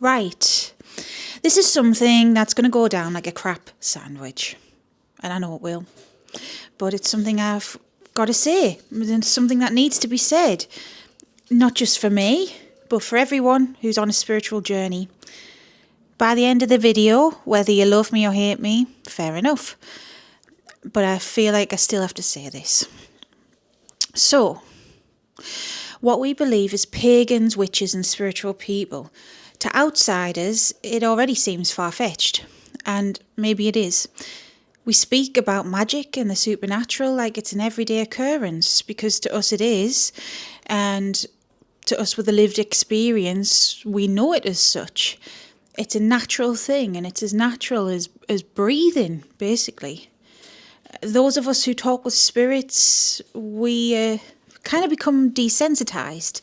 Right. This is something that's going to go down like a crap sandwich. And I know it will. But it's something I've got to say. It's something that needs to be said. Not just for me, but for everyone who's on a spiritual journey. By the end of the video, whether you love me or hate me, fair enough. But I feel like I still have to say this. So, what we believe as pagans, witches and spiritual people, to outsiders, it already seems far-fetched. And maybe it is. We speak about magic and the supernatural like it's an everyday occurrence, because to us it is. And to us with a lived experience, we know it as such. It's a natural thing, and it's as natural as breathing, basically. Those of us who talk with spirits, we kind of become desensitized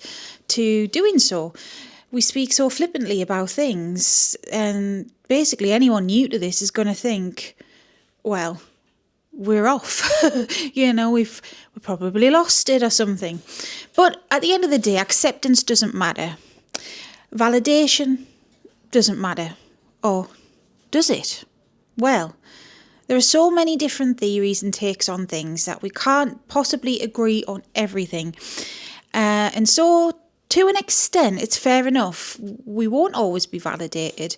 to doing so. We speak so flippantly about things, and basically anyone new to this is going to think, well, we're off. We've probably lost it or something. But at the end of the day, acceptance doesn't matter. Validation doesn't matter. Or does it? Well, there are so many different theories and takes on things that we can't possibly agree on everything. And so, to an extent, it's fair enough. We won't always be validated.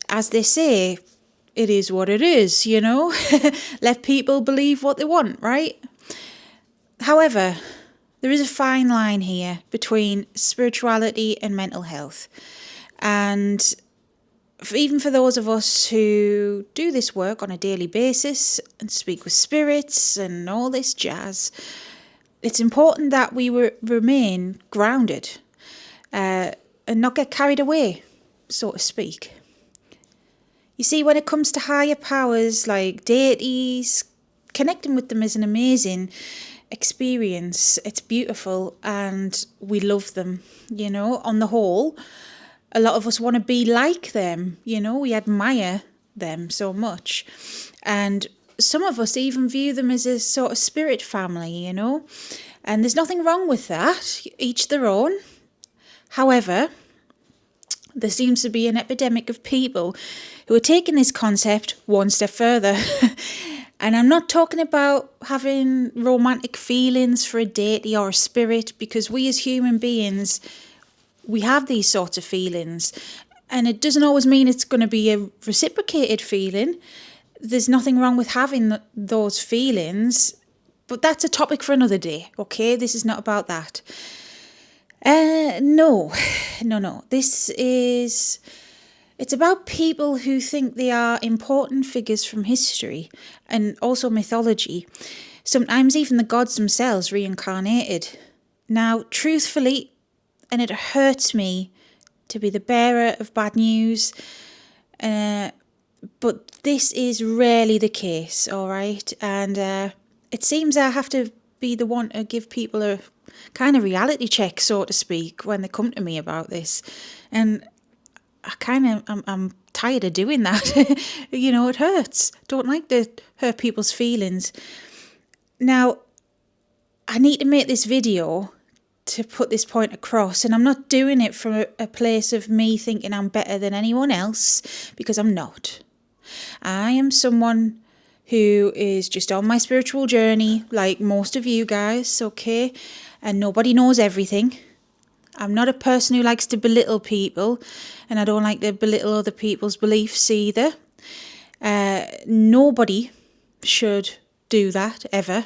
As they say, it is what it is, Let people believe what they want, right? However, there is a fine line here between spirituality and mental health. And even for those of us who do this work on a daily basis and speak with spirits and all this jazz, it's important that we remain grounded and not get carried away, so to speak. You see, when it comes to higher powers like deities, connecting with them is an amazing experience. It's beautiful and we love them, on the whole. A lot of us want to be like them, we admire them so much. And some of us even view them as a sort of spirit family, and there's nothing wrong with that, each their own. However, there seems to be an epidemic of people who are taking this concept one step further. And I'm not talking about having romantic feelings for a deity or a spirit, because we as human beings, we have these sorts of feelings, and it doesn't always mean it's going to be a reciprocated feeling. There's nothing wrong with having those feelings, but that's a topic for another day, okay? This is not about that. No. It's about people who think they are important figures from history and also mythology. Sometimes even the gods themselves reincarnated. Now, truthfully, and it hurts me to be the bearer of bad news, but this is rarely the case, all right? And it seems I have to be the one to give people a kind of reality check, so to speak, when they come to me about this. And I'm tired of doing that. It hurts. Don't like to hurt people's feelings. Now, I need to make this video to put this point across, and I'm not doing it from a place of me thinking I'm better than anyone else, because I'm not. I am someone who is just on my spiritual journey, like most of you guys, okay? And nobody knows everything. I'm not a person who likes to belittle people, and I don't like to belittle other people's beliefs either. Nobody should do that, ever.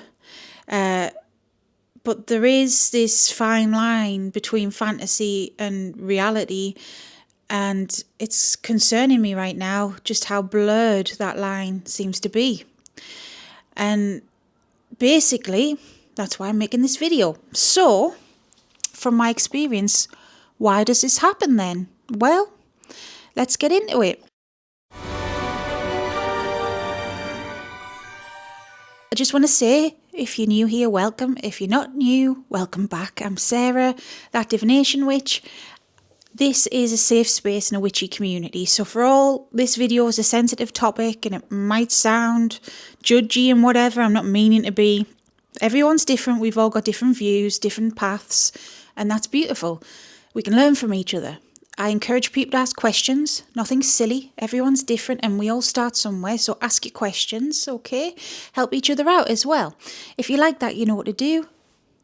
But there is this fine line between fantasy and reality, and it's concerning me right now just how blurred that line seems to be. And basically, that's why I'm making this video. So, from my experience, why does this happen then? Well, let's get into it. I just want to say, if you're new here, welcome. If you're not new, welcome back. I'm Sarah, that divination witch. This is a safe space in a witchy community. So for all, this video is a sensitive topic and it might sound judgy and whatever. I'm not meaning to be. Everyone's different. We've all got different views, different paths, and that's beautiful. We can learn from each other. I encourage people to ask questions. Nothing silly. Everyone's different and we all start somewhere. So ask your questions, okay? Help each other out as well. If you like that, you know what to do.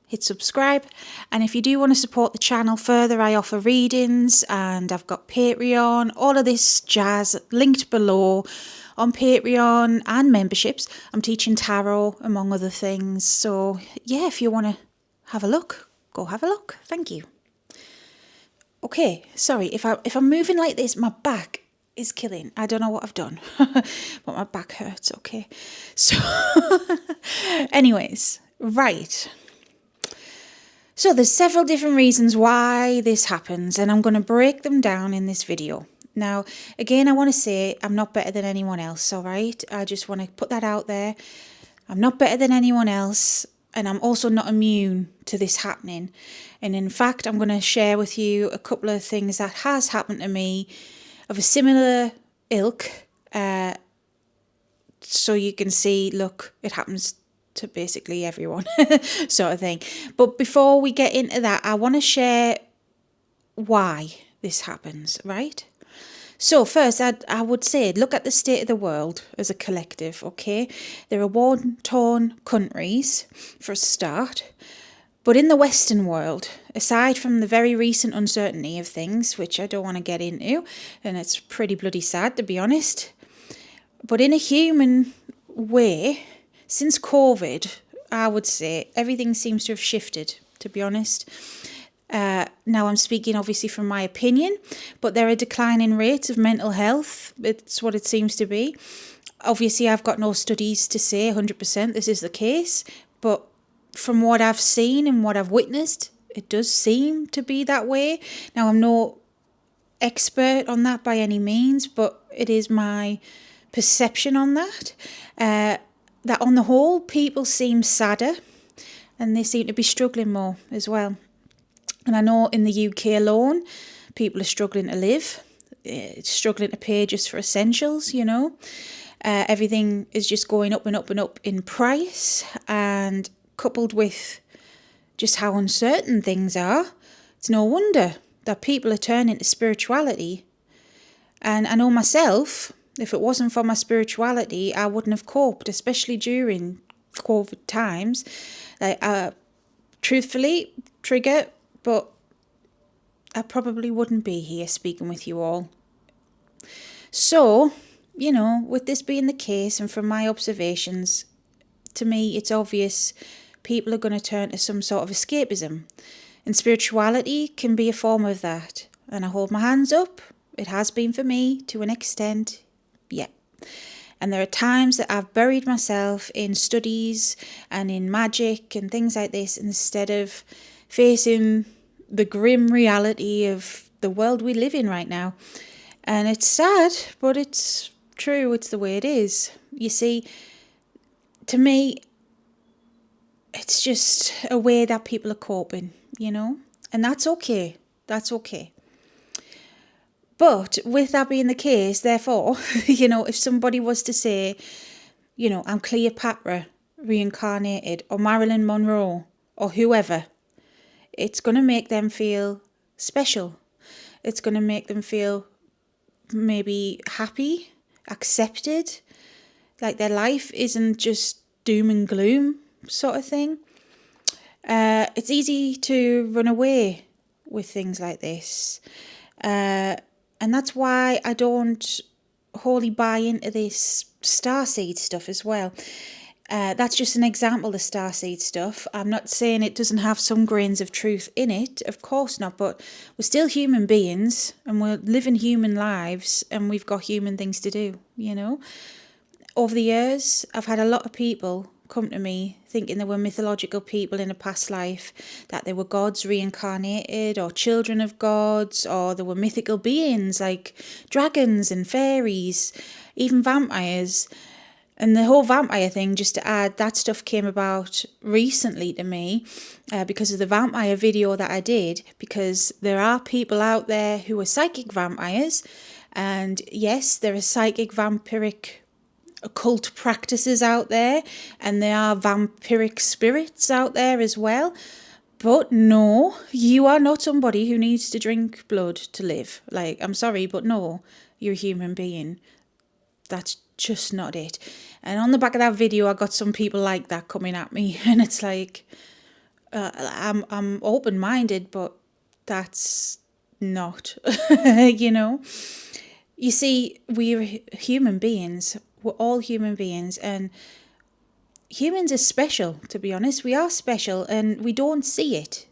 Hit subscribe. And if you do want to support the channel further, I offer readings and I've got Patreon, all of this jazz linked below on Patreon and memberships. I'm teaching tarot among other things. So yeah, if you want to have a look, go have a look. Thank you. Okay, sorry, if I'm moving like this, my back is killing. I don't know what I've done, but my back hurts, okay? So, anyways, right. So there's several different reasons why this happens, and I'm going to break them down in this video. Now, again, I want to say I'm not better than anyone else, all right? I just want to put that out there. I'm not better than anyone else. And I'm also not immune to this happening. And in fact, I'm going to share with you a couple of things that has happened to me of a similar ilk. So you can see, look, it happens to basically everyone sort of thing. But before we get into that, I want to share why this happens, right? So first, I would say, look at the state of the world as a collective, okay? There are war-torn countries, for a start. But in the Western world, aside from the very recent uncertainty of things, which I don't want to get into, and it's pretty bloody sad, to be honest, but in a human way, since COVID, I would say everything seems to have shifted, to be honest. Now I'm speaking obviously from my opinion, but there are declining rates of mental health. It's what it seems to be. Obviously, I've got no studies to say 100% this is the case, but from what I've seen and what I've witnessed, it does seem to be that way. Now, I'm no expert on that by any means, but it is my perception on that. That on the whole, people seem sadder and they seem to be struggling more as well. And I know in the UK alone, people are struggling to live, struggling to pay just for essentials, you know. Everything is just going up and up and up in price, and coupled with just how uncertain things are, it's no wonder that people are turning to spirituality. And I know myself, if it wasn't for my spirituality, I wouldn't have coped, especially during COVID times. Like, truthfully, trigger, but I probably wouldn't be here speaking with you all. So, you know, with this being the case, and from my observations, to me, it's obvious people are going to turn to some sort of escapism. And spirituality can be a form of that. And I hold my hands up. It has been for me to an extent. Yeah. And there are times that I've buried myself in studies and in magic and things like this instead of facing the grim reality of the world we live in right now. And it's sad, but it's true. It's the way it is. You see, to me, it's just a way that people are coping, you know? And that's okay. That's okay. But with that being the case, therefore, you know, if somebody was to say, you know, I'm Cleopatra reincarnated, or Marilyn Monroe, or whoever, it's going to make them feel special. It's going to make them feel maybe happy, accepted, like their life isn't just doom and gloom sort of thing. It's easy to run away with things like this. And that's why I don't wholly buy into this starseed stuff as well. That's just an example, the starseed stuff. I'm not saying it doesn't have some grains of truth in it, of course not, but we're still human beings and we're living human lives and we've got human things to do, you know. Over the years, I've had a lot of people come to me thinking they were mythological people in a past life, that they were gods reincarnated or children of gods, or they were mythical beings like dragons and fairies, even vampires. And the whole vampire thing, just to add, that stuff came about recently to me because of the vampire video that I did, because there are people out there who are psychic vampires. And yes, there are psychic vampiric occult practices out there, and there are vampiric spirits out there as well. But no, you are not somebody who needs to drink blood to live. Like, I'm sorry, but no, you're a human being. That's just not it. And on the back of that video, I got some people like that coming at me, and it's like, I'm open-minded, but that's not, you know. You see, we're human beings. We're all human beings, and humans are special, to be honest. We are special, and we don't see it.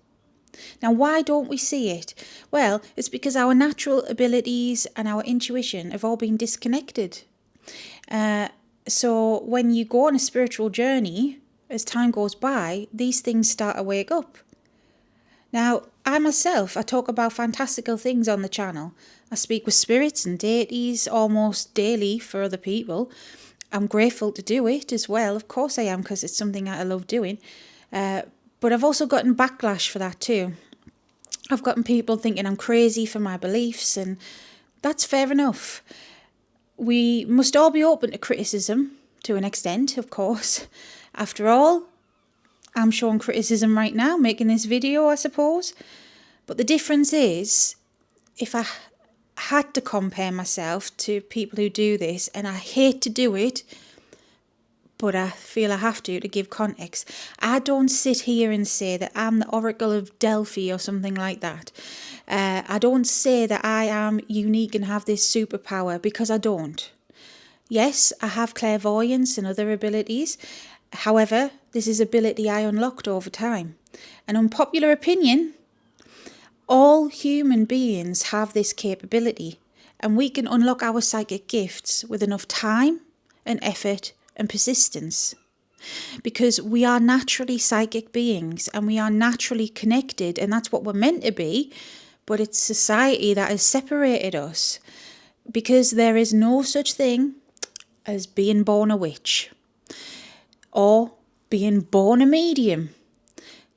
Now, why don't we see it? Well, it's because our natural abilities and our intuition have all been disconnected. So when you go on a spiritual journey, as time goes by, these things start to wake up. Now, I myself, I talk about fantastical things on the channel. I speak with spirits and deities almost daily for other people. I'm grateful to do it as well. Of course I am, because it's something that I love doing. But I've also gotten backlash for that too. I've gotten people thinking I'm crazy for my beliefs, and that's fair enough. We must all be open to criticism, to an extent, of course. After all, I'm showing criticism right now, making this video, I suppose. But the difference is, if I had to compare myself to people who do this, and I hate to do it, but I feel I have to give context. I don't sit here and say that I'm the Oracle of Delphi or something like that. I don't say that I am unique and have this superpower, because I don't. Yes, I have clairvoyance and other abilities. However, this is ability I unlocked over time. An unpopular opinion, all human beings have this capability, and we can unlock our psychic gifts with enough time and effort and persistence. Because we are naturally psychic beings, and we are naturally connected, and that's what we're meant to be. But it's society that has separated us, because there is no such thing as being born a witch or being born a medium.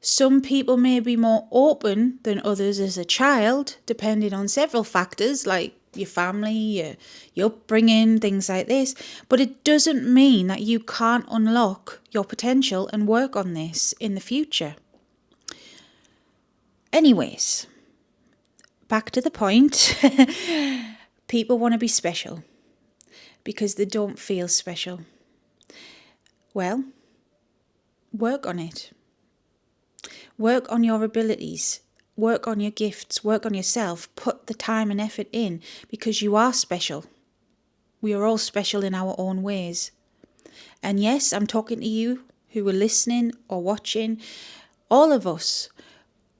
Some people may be more open than others as a child, depending on several factors like your family, your upbringing, things like this. But it doesn't mean that you can't unlock your potential and work on this in the future. Anyways, back to the point. People want to be special because they don't feel special. Well, work on it. Work on your abilities. Work on your gifts. Work on yourself. Put the time and effort in, because you are special. We are all special in our own ways. And yes, I'm talking to you who are listening or watching. All of us.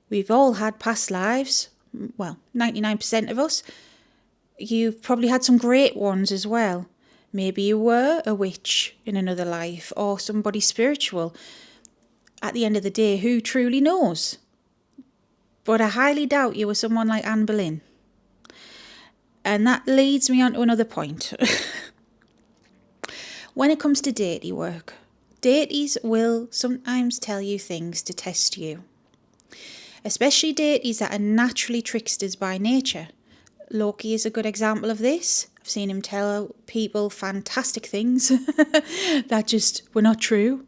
We've all had past lives. Well, 99% of us. You've probably had some great ones as well. Maybe you were a witch in another life, or somebody spiritual. At the end of the day, who truly knows? But I highly doubt you were someone like Anne Boleyn. And that leads me on to another point. When it comes to deity work, deities will sometimes tell you things to test you. Especially deities that are naturally tricksters by nature. Loki is a good example of this. I've seen him tell people fantastic things that just were not true.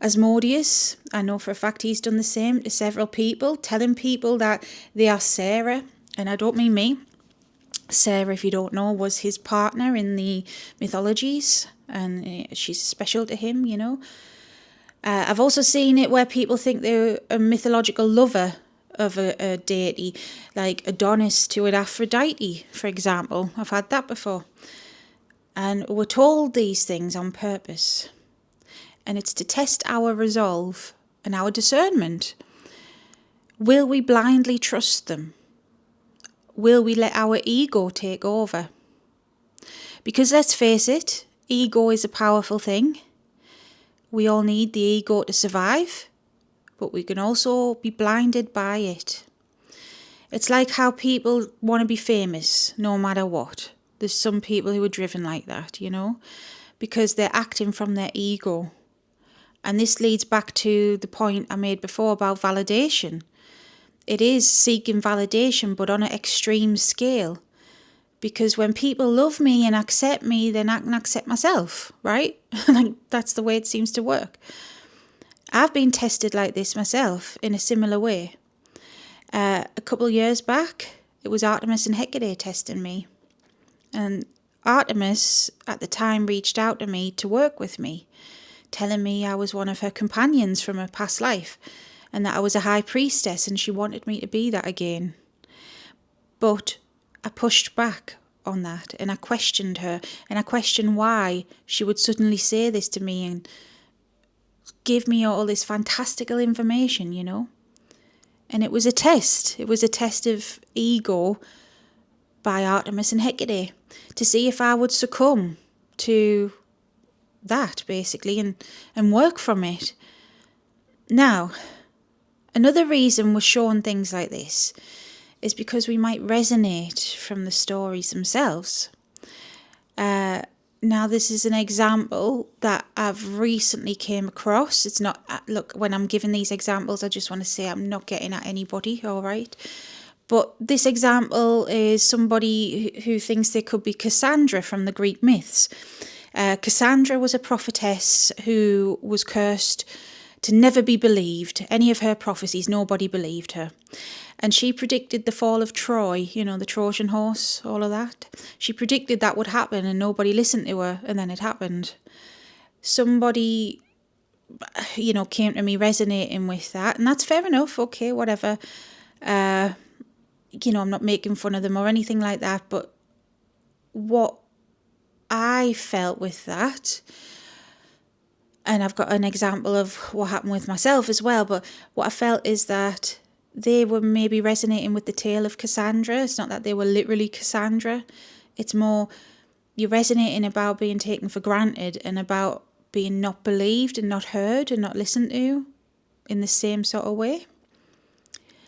Asmodeus, I know for a fact he's done the same to several people, telling people that they are Sarah, and I don't mean me. Sarah, if you don't know, was his partner in the mythologies, and she's special to him, you know. I've also seen it where people think they're a mythological lover of a deity, like Adonis to an Aphrodite, for example. I've had that before. And we're told these things on purpose. And it's to test our resolve and our discernment. Will we blindly trust them? Will we let our ego take over? Because let's face it, ego is a powerful thing. We all need the ego to survive, but we can also be blinded by it. It's like how people want to be famous no matter what. There's some people who are driven like that, you know, because they're acting from their ego. And this leads back to the point I made before about validation. It is seeking validation, but on an extreme scale. Because when people love me and accept me, then I can accept myself, right? Like, that's the way it seems to work. I've been tested like this myself in a similar way. A couple of years back, it was Artemis and Hecate testing me. And Artemis at the time reached out to me to work with me, telling me I was one of her companions from a past life and that I was a high priestess and she wanted me to be that again. But I pushed back on that and I questioned her, and I questioned why she would suddenly say this to me and give me all this fantastical information, you know. And it was a test. It was a test of ego by Artemis and Hecate to see if I would succumb to that, basically, and work from it. Now, another reason we're shown things like this is because we might resonate from the stories themselves. Now, this is an example that I've recently came across. It's not, look, when I'm giving these examples, I just want to say I'm not getting at anybody, all right? But this example is somebody who thinks they could be Cassandra from the Greek myths. Cassandra was a prophetess who was cursed to never be believed. Any of her prophecies, nobody believed her. And she predicted the fall of Troy, you know, the Trojan horse, all of that. She predicted that would happen and nobody listened to her, and then it happened. Somebody, you know, came to me resonating with that, and that's fair enough, okay, whatever. You know, I'm not making fun of them or anything like that, but what I felt with that, and I've got an example of what happened with myself as well, but what I felt is that they were maybe resonating with the tale of Cassandra. It's not that they were literally Cassandra. It's more you're resonating about being taken for granted and about being not believed and not heard and not listened to in the same sort of way.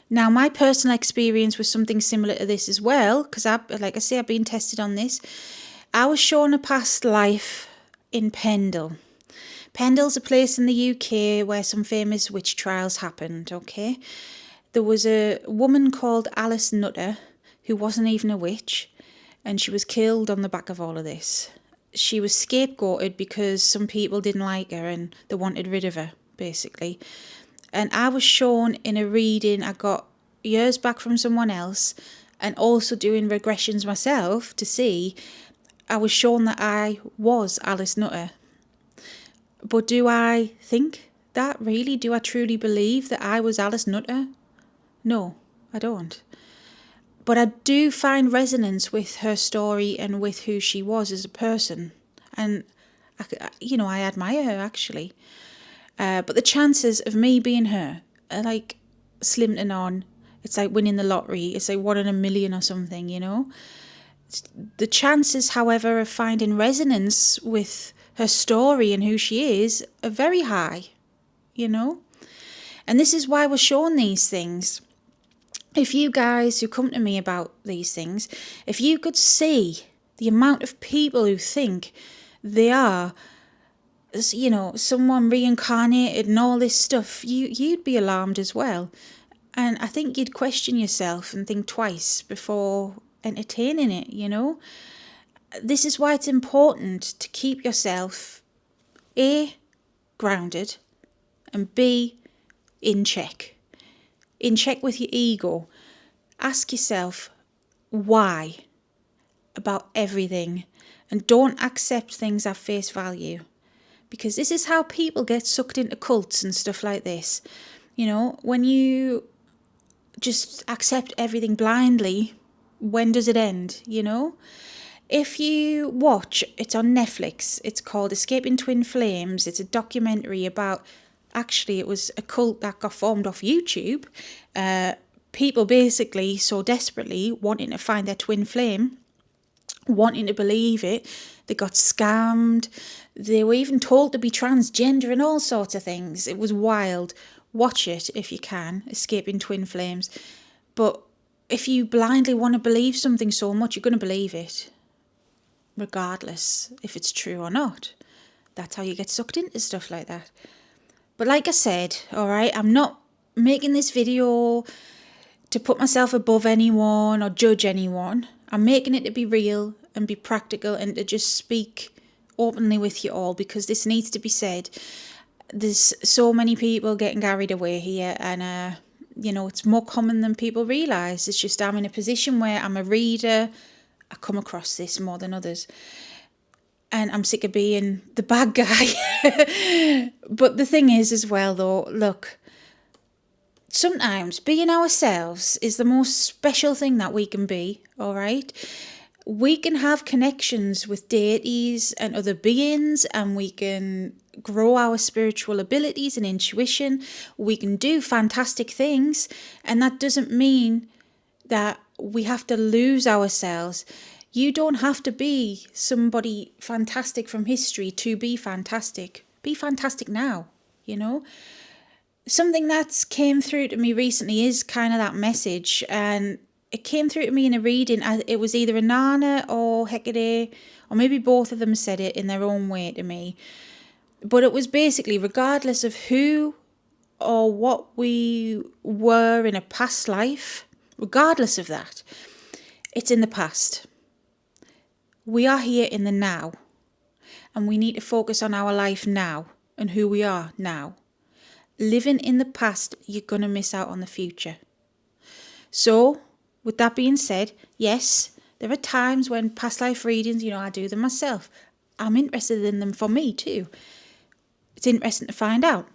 Now, my personal experience was something similar to this as well, because like I say, I've been tested on this. I was shown a past life in Pendle. Pendle's a place in the UK where some famous witch trials happened, okay? There was a woman called Alice Nutter who wasn't even a witch, and she was killed on the back of all of this. She was scapegoated because some people didn't like her and they wanted rid of her, basically. And I was shown in a reading I got years back from someone else, and also doing regressions myself to see, I was shown that I was Alice Nutter. But do I think that really? Do I truly believe that I was Alice Nutter? No, I don't. But I do find resonance with her story and with who she was as a person. And, I admire her, actually. But the chances of me being her are like slim to none. It's like winning the lottery. It's like 1 in a million or something, you know. The chances, however, of finding resonance with her story and who she is are very high, you know. And this is why we're shown these things. If you guys who come to me about these things, if you could see the amount of people who think they are, you know, someone reincarnated and all this stuff, you'd be alarmed as well. And I think you'd question yourself and think twice before entertaining it, you know. This is why it's important to keep yourself A, grounded, and B, in check. In check with your ego. Ask yourself why about everything, and don't accept things at face value, because this is how people get sucked into cults and stuff like this. You know, when you just accept everything blindly, when does it end, you know? If you watch, it's on Netflix, it's called Escaping Twin Flames. It's a documentary about, actually it was a cult that got formed off YouTube. People basically so desperately wanting to find their twin flame, wanting to believe it, they got scammed. They were even told to be transgender and all sorts of things. It was wild. Watch it if you can, Escaping Twin Flames. But if you blindly want to believe something so much, you're going to believe it, regardless if it's true or not. That's how you get sucked into stuff like that. But like I said, all right, I'm not making this video to put myself above anyone or judge anyone. I'm making it to be real and be practical and to just speak openly with you all, because this needs to be said. there's so many people getting carried away here, and it's more common than people realise. It's just I'm in a position where I'm a reader. I come across this more than others. And I'm sick of being the bad guy. But the thing is as well, though, look, sometimes being ourselves is the most special thing that we can be, all right? We can have connections with deities and other beings, and we can grow our spiritual abilities and intuition. We can do fantastic things, and that doesn't mean that we have to lose ourselves. You don't have to be somebody fantastic from history to be fantastic. Be fantastic now, Something that's came through to me recently is kind of that message, and it came through to me in a reading. It was either Anana or Hecate, or maybe both of them said it in their own way to me. But it was basically, regardless of who or what we were in a past life, regardless of that, it's in the past. We are here in the now, and we need to focus on our life now and who we are now. Living in the past, you're going to miss out on the future. So, with that being said, yes, there are times when past life readings, I do them myself. I'm interested in them for me too. It's interesting to find out.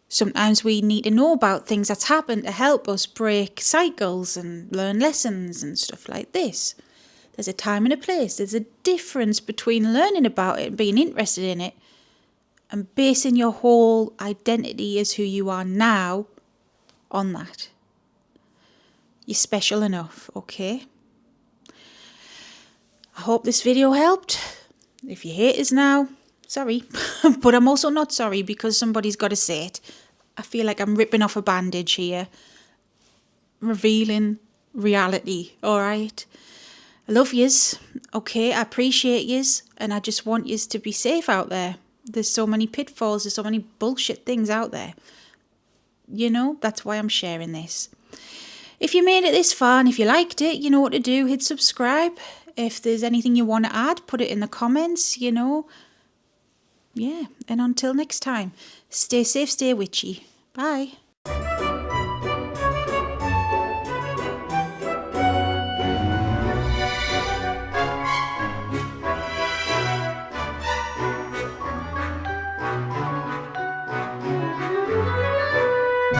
Sometimes we need to know about things that's happened to help us break cycles and learn lessons and stuff like this. There's a time and a place. There's a difference between learning about it and being interested in it and basing your whole identity as who you are now on that. You're special enough, okay? I hope this video helped. If you hate us now, sorry. But I'm also not sorry because somebody's got to say it. I feel like I'm ripping off a bandage here. Revealing reality, all right? I love yous, okay? I appreciate yous, and I just want yous to be safe out there. There's so many pitfalls, there's so many bullshit things out there. That's why I'm sharing this. If you made it this far and if you liked it, you know what to do. Hit subscribe. If there's anything you want to add, put it in the comments, Yeah, and until next time, stay safe, stay witchy. Bye.